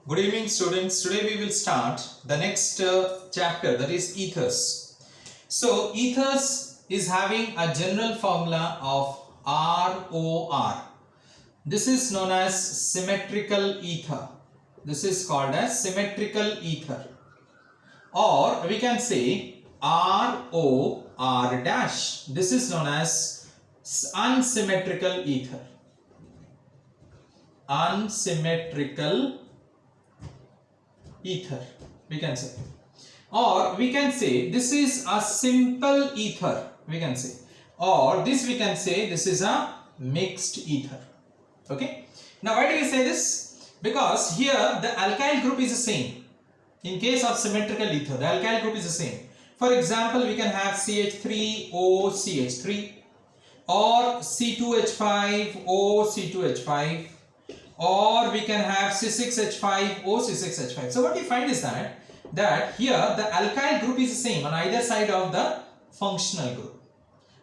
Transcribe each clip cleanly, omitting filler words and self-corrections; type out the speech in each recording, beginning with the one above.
Good evening, students. Today we will start the next chapter, that is ethers. So ethers is having a general formula of ROR. This is known as symmetrical ether. This is called as symmetrical ether, or we can say ROR dash. This is known as unsymmetrical ether. Unsymmetrical ether, we can say, or we can say this is a simple ether, we can say, or this we can say this is a mixed ether. Okay, now why do we say this? Because here the alkyl group is the same. In case of symmetrical ether, the alkyl group is the same. For example, we can have CH3OCH3 or C2H5OC2H5, or we can have C6H5O C6H5. So what we find is that here the alkyl group is the same on either side of the functional group.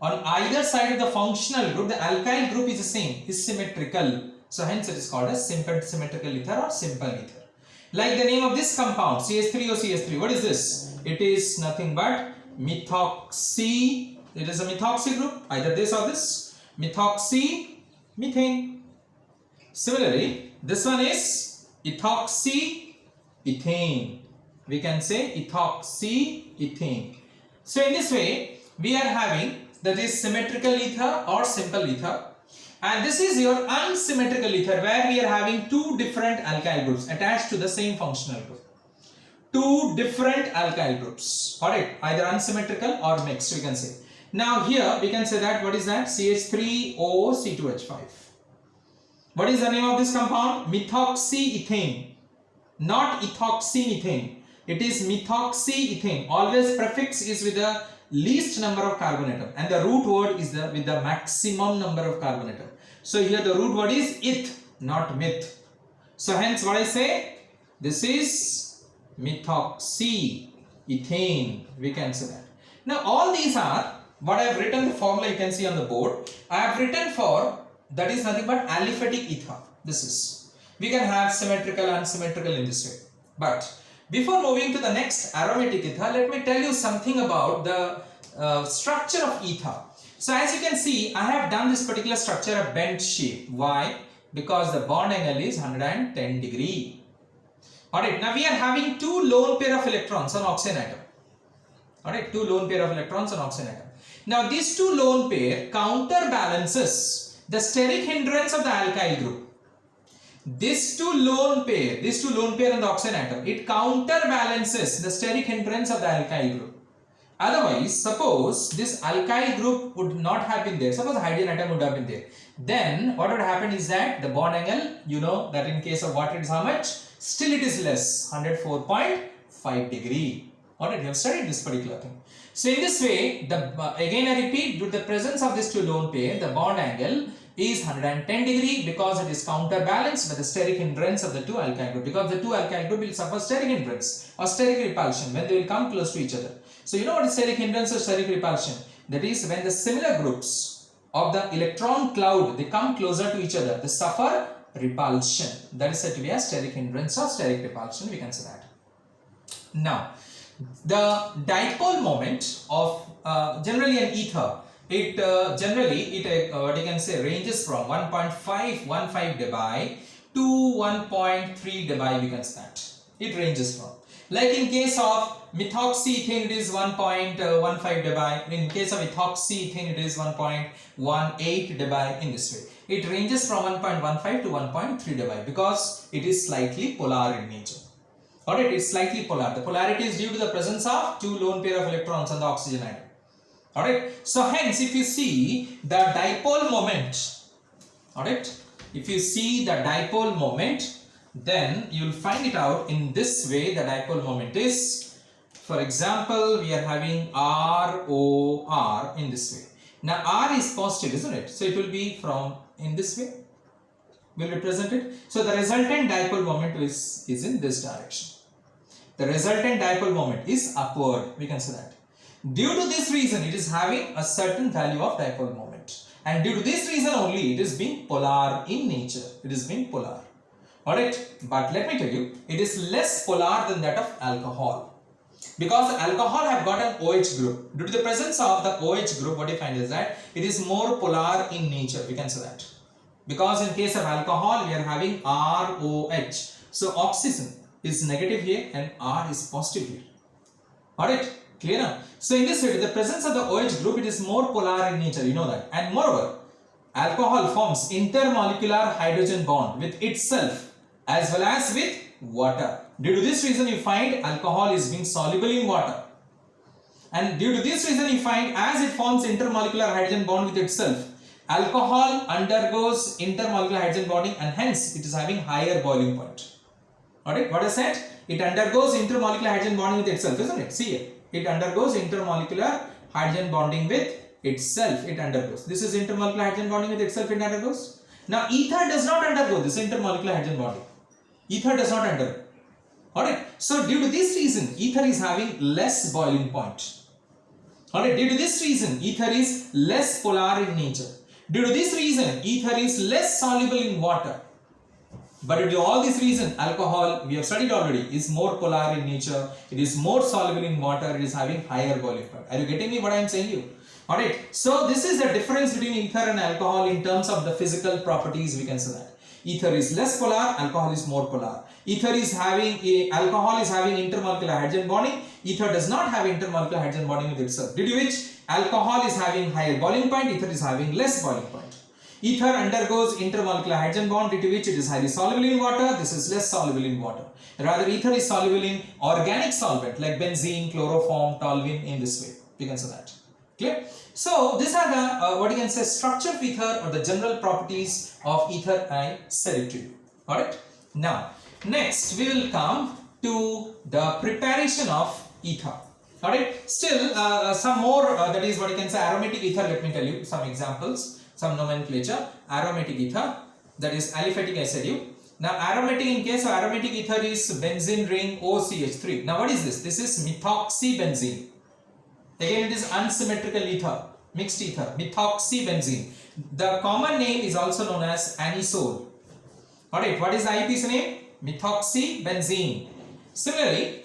On either side of the functional group, the alkyl group is the same, is symmetrical. So hence it is called as symmetrical ether or simple ether. Like the name of this compound, CH3OCH3. What is this? It is nothing but methoxy. It is a methoxy group, either this or this. Methoxy methane. Similarly, this one is ethoxy ethane. We can say ethoxy ethane. So in this way, we are having that is symmetrical ether or simple ether, and this is your unsymmetrical ether, where we are having two different alkyl groups attached to the same functional group. Two different alkyl groups. Alright, either unsymmetrical or mixed, we can say. Now here we can say that what is that? CH3OC2H5. What is the name of this compound? Methoxyethane, not ethoxymethane. It is methoxyethane. Always prefix is with the least number of carbon atom, and the root word is with the maximum number of carbon atom. So here the root word is eth, not myth. So hence what I say, this is methoxyethane. We can say that. Now all these are what I have written, the formula you can see on the board. I have written for, that is nothing but aliphatic ether. This is, we can have symmetrical, unsymmetrical in this way. But before moving to the next aromatic ether, let me tell you something about the structure of ether. So as you can see, I have done this particular structure a bent shape. Why? Because the bond angle is 110 degree. Alright, now we are having two lone pair of electrons on oxygen atom. Alright, two lone pair of electrons on oxygen atom. Now these two lone pair counterbalances the steric hindrance of the alkyl group. These two lone pair on the oxygen atom, it counterbalances the steric hindrance of the alkyl group. Otherwise, suppose this alkyl group would not have been there, suppose the hydrogen atom would have been there, then what would happen is that the bond angle, you know that in case of water it is how much? Still it is less, 104.5 degree. Alright, you have studied this particular thing. So in this way, again I repeat, due to the presence of this two lone pair, the bond angle is 110 degree because it is counterbalanced by the steric hindrance of the two alkyl group, because the two alkyl group will suffer steric hindrance or steric repulsion when they will come close to each other. So you know what is steric hindrance or steric repulsion? That is when the similar groups of the electron cloud, they come closer to each other, they suffer repulsion. That is said to be a steric hindrance or steric repulsion, we can say that. Now, the dipole moment of generally an ether, it what you can say ranges from 1.515 debye to 1.3 debye, we can say that. It ranges from, like in case of methoxyethane it is 1.15 debye, in case of ethoxyethane it is 1.18 debye, in this way. It ranges from 1.15 to 1.3 debye because it is slightly polar in nature. Alright, it's slightly polar. The polarity is due to the presence of two lone pair of electrons on the oxygen atom. Alright, so hence if you see the dipole moment, alright, if you see the dipole moment, then you will find it out in this way. The dipole moment is, for example, we are having ROR in this way. Now R is positive, isn't it? So it will be from in this way, will represent it. So the resultant dipole moment is in this direction. The resultant dipole moment is upward, we can say that. Due to this reason, it is having a certain value of dipole moment, and due to this reason only, it is being polar in nature. It is being polar. Alright, but let me tell you, it is less polar than that of alcohol. Because alcohol have got an OH group. Due to the presence of the OH group, what you find is that it is more polar in nature. We can say that. Because in case of alcohol, we are having ROH. So oxygen is negative here and R is positive here. Alright, clear now? So in this way, with the presence of the OH group, it is more polar in nature. You know that. And moreover, alcohol forms intermolecular hydrogen bond with itself as well as with water. Due to this reason, you find alcohol is being soluble in water. And due to this reason, you find as it forms intermolecular hydrogen bond with itself, alcohol undergoes intermolecular hydrogen bonding and hence it is having higher boiling point. Alright, what I said? It undergoes intermolecular hydrogen bonding with itself, isn't it? See here. It undergoes intermolecular hydrogen bonding with itself. It undergoes. This is intermolecular hydrogen bonding with itself. It undergoes. Now, ether does not undergo this intermolecular hydrogen bonding. Ether does not undergo. Alright. So, due to this reason, ether is having less boiling point. Alright. Due to this reason, ether is less polar in nature. Due to this reason, ether is less soluble in water. But due to all these reasons, alcohol, we have studied already, is more polar in nature. It is more soluble in water. It is having higher boiling point. Are you getting me what I am saying you? Alright. So, this is the difference between ether and alcohol in terms of the physical properties. We can say that. Ether is less polar, alcohol is more polar. Alcohol is having intermolecular hydrogen bonding. Ether does not have intermolecular hydrogen bonding with itself. Due to which alcohol is having higher boiling point, ether is having less boiling point. Ether undergoes intermolecular hydrogen bond, due to which it is highly soluble in water. This is less soluble in water. Rather, ether is soluble in organic solvent like benzene, chloroform, toluene in this way. We can say that. Clear? So, these are the what you can say structure of ether or the general properties of ether. I said it to you. Alright. Now, next we will come to the preparation of ether. Alright. Still, some more that is what you can say aromatic ether. Let me tell you some examples, some nomenclature. Aromatic ether, that is aliphatic, I said you. Now, aromatic, in case of aromatic ether is benzene ring OCH3. Now, what is this? This is methoxybenzene. Again, it is unsymmetrical ether, mixed ether, methoxybenzene. The common name is also known as anisole. Alright, what is the IUPAC name? Methoxybenzene. Similarly,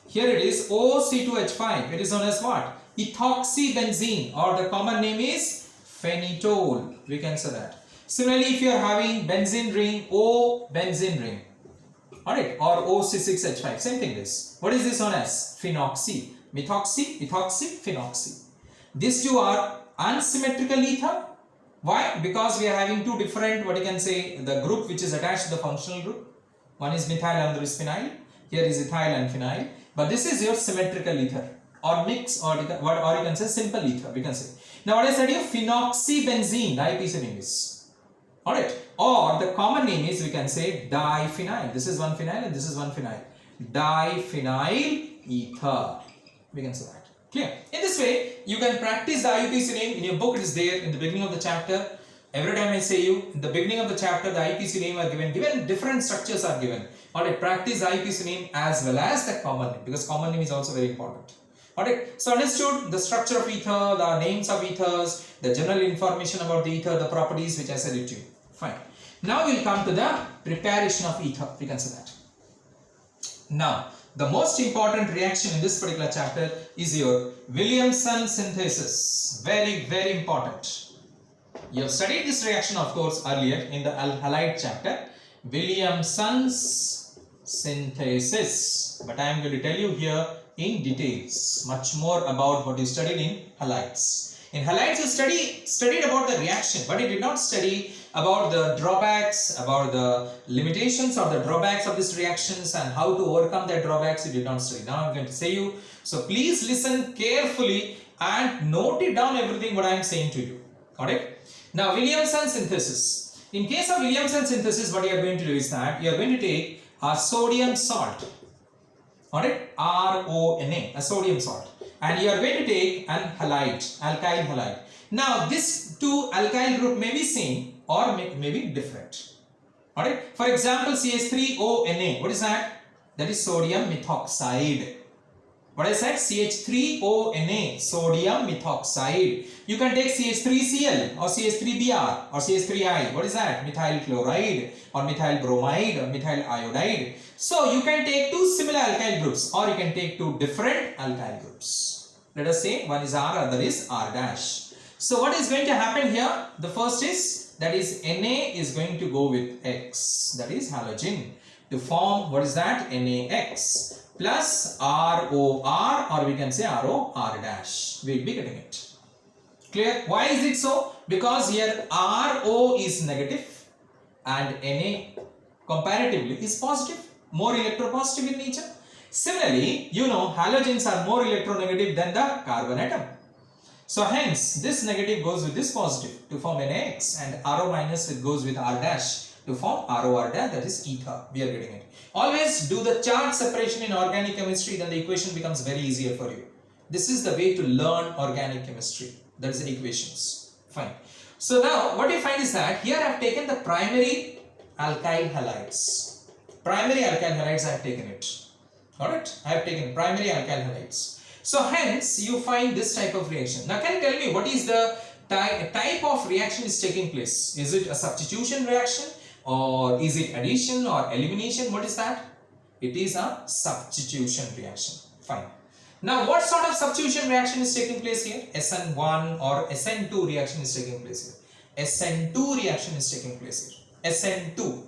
here it is OC2H5. It is known as what? Ethoxybenzene, or the common name is phenetol. We can say that. Similarly, if you are having benzene ring, O benzene ring, alright, or OC6H5, same thing is. What is this known as? Phenoxy. Methoxy, ethoxy, phenoxy. These two are unsymmetrical ether. Why? Because we are having two different, what you can say, the group which is attached to the functional group. One is methyl, another is phenyl. Here is ethyl and phenyl. But this is your symmetrical ether, or mix, or you can say simple ether. We can say. Now, what I said here, phenoxybenzene, the IUPAC name is. Alright. Or the common name is, we can say diphenyl. This is one phenyl and this is one phenyl. Diphenyl ether. We can say that. Clear? In this way, you can practice the IUPAC name. In your book, it is there in the beginning of the chapter. Every time I say you, in the beginning of the chapter, the IUPAC name are given different structures are given. Alright, practice the IUPAC name as well as the common name, because common name is also very important. Alright, so understood the structure of ether, the names of ethers, the general information about the ether, the properties which I said it to you. Fine. Now we will come to the preparation of ether. We can say that. Now, the most important reaction in this particular chapter is your Williamson synthesis. Very, very important. You have studied this reaction, of course, earlier in the halide chapter. Williamson's synthesis. But I am going to tell you here in details much more about what you studied in halides. In halides, you studied about the reaction, but you did not study about the drawbacks, about the limitations or the drawbacks of these reactions and how to overcome their drawbacks. You did not study. Now I am going to say you. So please listen carefully and note it down everything what I am saying to you. Alright. Now Williamson synthesis. In case of Williamson synthesis, what you are going to do is that you are going to take a sodium salt. Alright, RONA, a sodium salt, and you are going to take an halide, alkyl halide. Now, this two alkyl group may be same or may be different. Alright, for example, CH3ONA, what is that? That is sodium methoxide. What I said, CH3ONa, sodium methoxide. You can take CH3Cl or CH3Br or CH3I. What is that? Methyl chloride or methyl bromide or methyl iodide. So you can take two similar alkyl groups or you can take two different alkyl groups. Let us say one is R, other is R dash. So what is going to happen here? The first is, that is Na is going to go with X, that is halogen, to form, what is that? NaX plus ROR, or we can say ROR dash. We will be getting it. Clear? Why is it so? Because here RO is negative and Na comparatively is positive, more electropositive in nature. Similarly, you know, halogens are more electronegative than the carbon atom. So hence, this negative goes with this positive to form NaX, and RO minus it goes with R dash to form ROR dash, that is ether. We are getting it. Always do the charge separation in organic chemistry, then the equation becomes very easier for you. This is the way to learn organic chemistry. That is the equations. Fine. So now what you find is that here I have taken the primary alkyl halides. Primary alkyl halides I have taken it. Alright, I have taken primary alkyl halides. So hence you find this type of reaction. Now can you tell me what is the type of reaction is taking place? Is it a substitution reaction or is it addition or elimination? What is that? It is a substitution reaction. Fine. Now what sort of substitution reaction is taking place here? SN1 or SN2 reaction is taking place here. SN2 reaction is taking place here. SN2.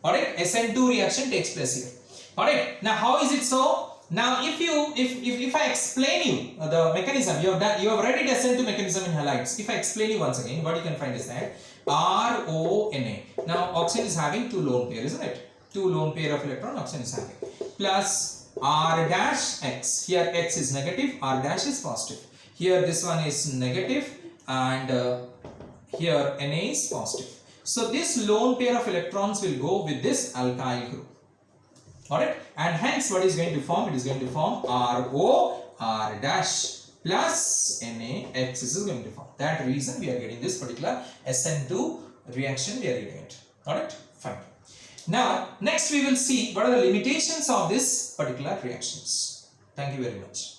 Alright, SN2 reaction takes place here. Alright, now how is it so? Now if I explain you the mechanism, you have read it SN2 mechanism in halides. If I explain you once again, what you can find is that RONA. Now oxygen is having two lone pair, isn't it? Two lone pair of electron oxygen is having. Plus R dash X. Here X is negative, R dash is positive. Here this one is negative and here Na is positive. So this lone pair of electrons will go with this alkyl group. Alright, and hence what is going to form? It is going to form RO R dash plus NaX is going to form. That reason we are getting this particular SN2 reaction, we are getting it. Alright, fine. Now next we will see what are the limitations of this particular reactions. Thank you very much.